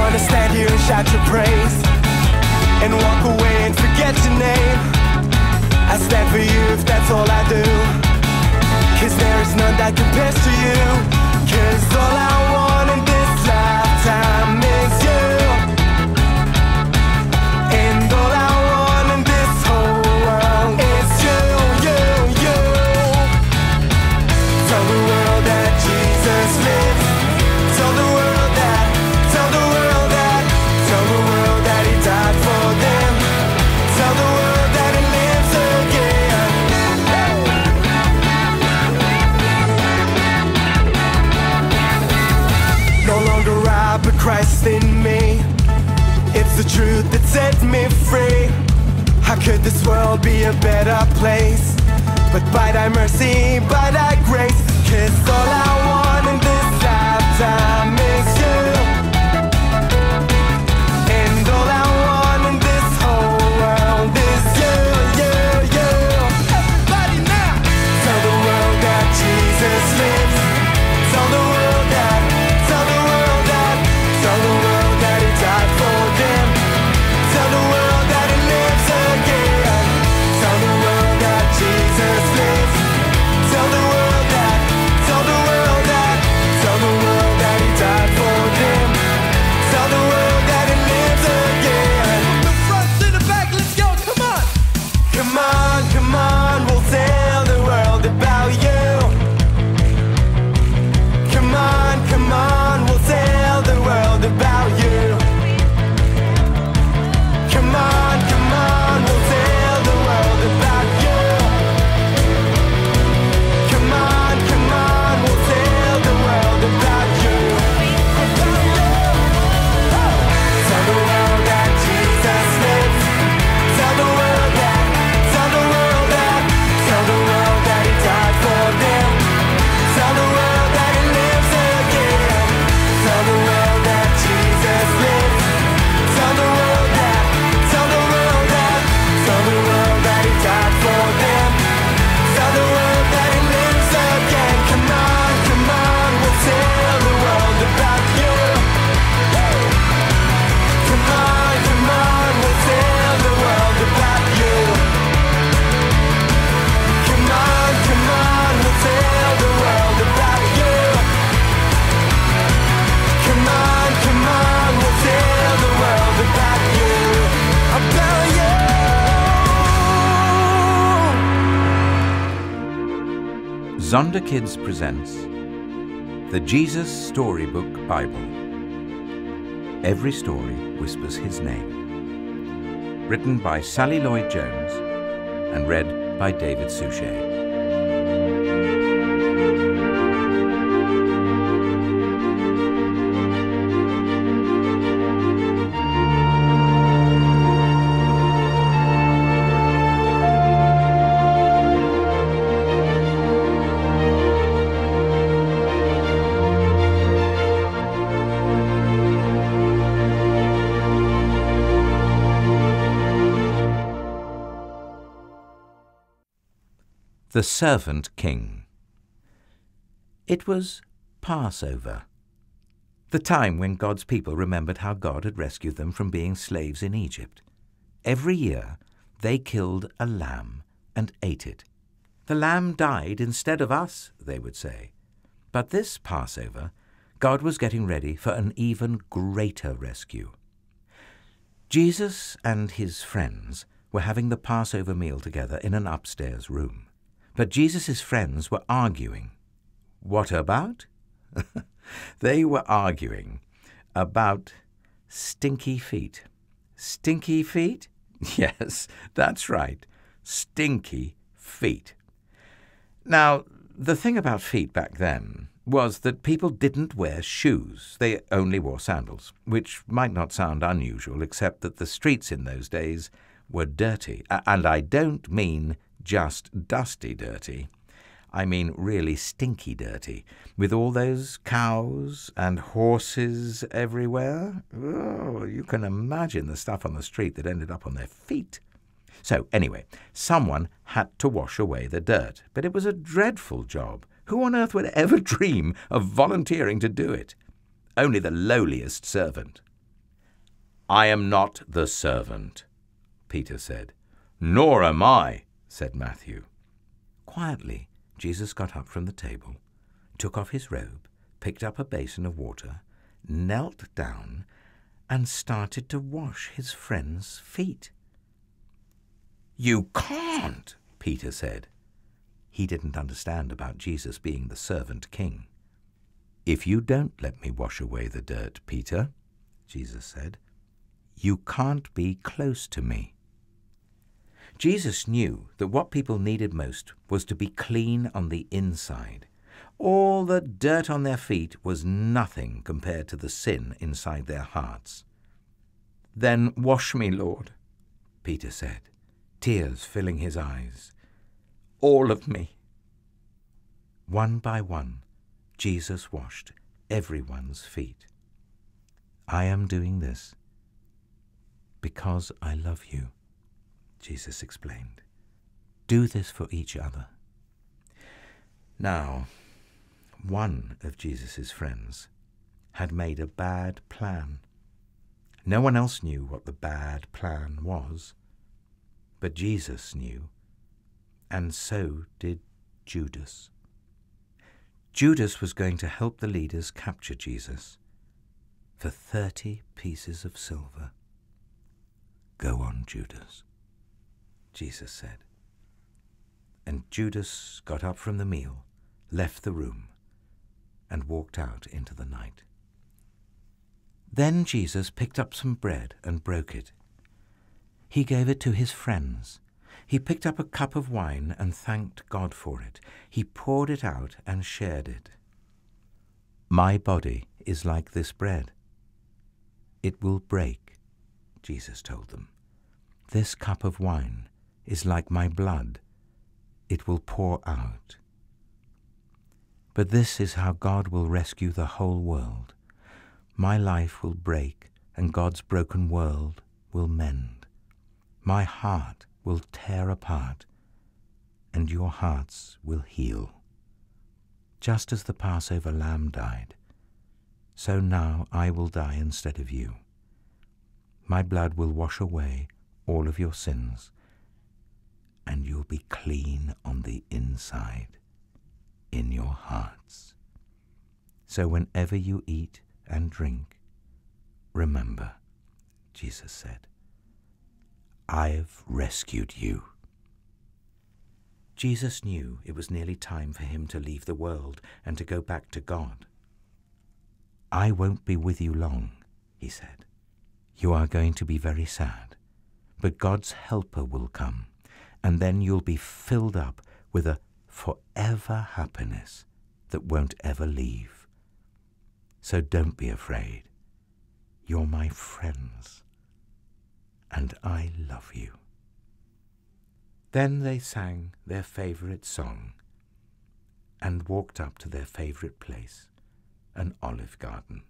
wanna stand here and shout your praise and walk away and forget your name. I stand for you if that's all I do, 'cause there is none that compares to you. 'Cause all I want in this lifetime is you, and all I want in this whole world is you, you, you. Tell the world that Jesus lives. Tell the world that, tell the world that, tell the world that he died for them. Tell the world that he lives again. No longer I, but Christ in me. It's the truth that sets me free. How could this world be a better place? But by thy mercy, by thy grace. 'Cause all I want in this lifetime is you, and all I want in this whole world is you, you, you. Everybody now! Tell the world that Jesus lives. Tell the world that, tell the world that, tell the world that he died for them. Tell the world that he lives again. Tell the world that Jesus lives. Tell the world that, tell the world that, tell the world that he died for them. Tell the world that he lives again. The front to the back, let's go, come on! Come on, come on, we'll tell the world about you. Come on, we'll tell the world about you. Come on, we'll tell the world about you. Come on, we'll tell the world about you. Tell the world that Jesus lives. Tell the world that, tell the world that, tell the world that he died for them. Tell the world that he lives again. Tell the world that Jesus lives. Tell the world that, tell the world that, tell the world that he died for them. Tell the world that he lives again. Come on, we'll tell the world about you. Come on, we'll tell the world about you. Come on, we'll tell the world about you. Come on, we'll tell the world about you. About you. Zonda Kids presents the Jesus Storybook Bible. Every story whispers his name. Written by Sally Lloyd-Jones and read by David Suchet. The Servant King. It was Passover, the time when God's people remembered how God had rescued them from being slaves in Egypt. Every year they killed a lamb and ate it. The lamb died instead of us, they would say. But this Passover, God was getting ready for an even greater rescue. Jesus and his friends were having the Passover meal together in an upstairs room. But Jesus' friends were arguing. What about? They were arguing about stinky feet. Stinky feet? Yes, that's right. Stinky feet. Now, the thing about feet back then was that people didn't wear shoes. They only wore sandals, which might not sound unusual, except that the streets in those days were dirty. And I don't mean just dusty dirty. I mean really stinky dirty, with all those cows and horses everywhere. Oh, you can imagine the stuff on the street that ended up on their feet. So anyway, someone had to wash away the dirt, but it was a dreadful job. Who on earth would ever dream of volunteering to do it? Only the lowliest servant. I am not the servant, Peter said. Nor am I, said Matthew. Quietly, Jesus got up from the table, took off his robe, picked up a basin of water, knelt down, and started to wash his friend's feet. You can't, Peter said. He didn't understand about Jesus being the servant king. If you don't let me wash away the dirt, Peter, Jesus said, you can't be close to me. Jesus knew that what people needed most was to be clean on the inside. All the dirt on their feet was nothing compared to the sin inside their hearts. Then wash me, Lord, Peter said, tears filling his eyes. All of me. One by one, Jesus washed everyone's feet. I am doing this because I love you, Jesus explained. Do this for each other. Now, one of Jesus' friends had made a bad plan. No one else knew what the bad plan was, but Jesus knew, and so did Judas. Judas was going to help the leaders capture Jesus for 30 pieces of silver. Go on, Judas, Jesus said. And Judas got up from the meal, left the room, and walked out into the night. Then Jesus picked up some bread and broke it. He gave it to his friends. He picked up a cup of wine and thanked God for it. He poured it out and shared it. My body is like this bread. It will break, Jesus told them. This cup of wine is like my blood. It will pour out. But this is how God will rescue the whole world. My life will break, and God's broken world will mend. My heart will tear apart, and your hearts will heal. Just as the Passover lamb died, so now I will die instead of you. My blood will wash away all of your sins, and you'll be clean on the inside, in your hearts. So whenever you eat and drink, remember, Jesus said, I've rescued you. Jesus knew it was nearly time for him to leave the world and to go back to God. I won't be with you long, he said. You are going to be very sad, but God's helper will come, and then you'll be filled up with a forever happiness that won't ever leave. So don't be afraid. You're my friends, and I love you. Then they sang their favorite song and walked up to their favorite place, an olive garden.